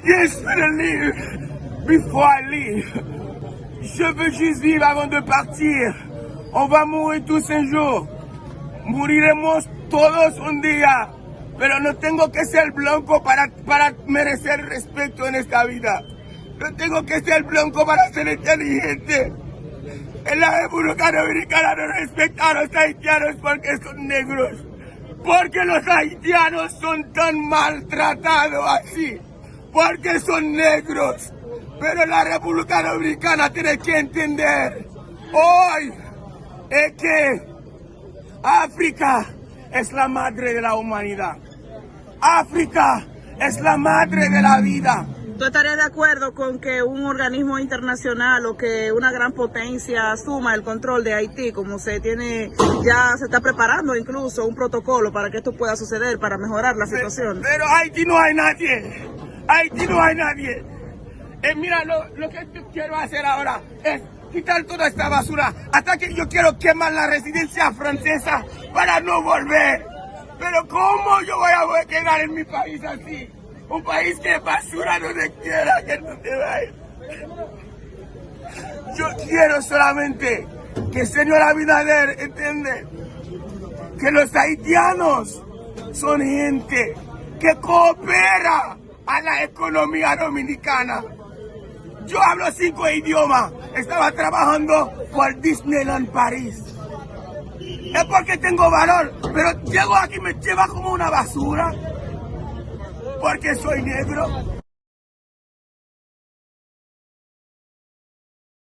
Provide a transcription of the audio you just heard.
J'espère leave before I leave. Je veux juste vivre avant de partir. On va mourir tous un jour. Moriremos todos un día. Pero no tengo que ser blanco para merecer respeto en esta vida. No tengo que ser blanco para ser inteligente. En la República Dominicana no respetan a los haitianos porque son negros. Porque los haitianos son tan maltratados así. Porque son negros. Pero la República Dominicana tiene que entender hoy es que África es la madre de la humanidad. África es la madre de la vida. ¿Tú estarías de acuerdo con que un organismo internacional o que una gran potencia asuma el control de Haití, como se está preparando incluso un protocolo para que esto pueda suceder, para mejorar la situación? Pero Haití no hay nadie. Haití no hay nadie. Mira, lo que yo quiero hacer ahora es quitar toda esta basura hasta que yo quiero quemar la residencia francesa para no volver. Pero ¿cómo yo voy a quedar en mi país así? Un país que basura donde quiera que no te vayas. Yo quiero solamente que el señor Abinader entiende que los haitianos son gente que coopera a la economía dominicana. Yo hablo 5 idiomas. Estaba trabajando por Disneyland París. Es porque tengo valor, pero llego aquí y me lleva como una basura. Porque soy negro.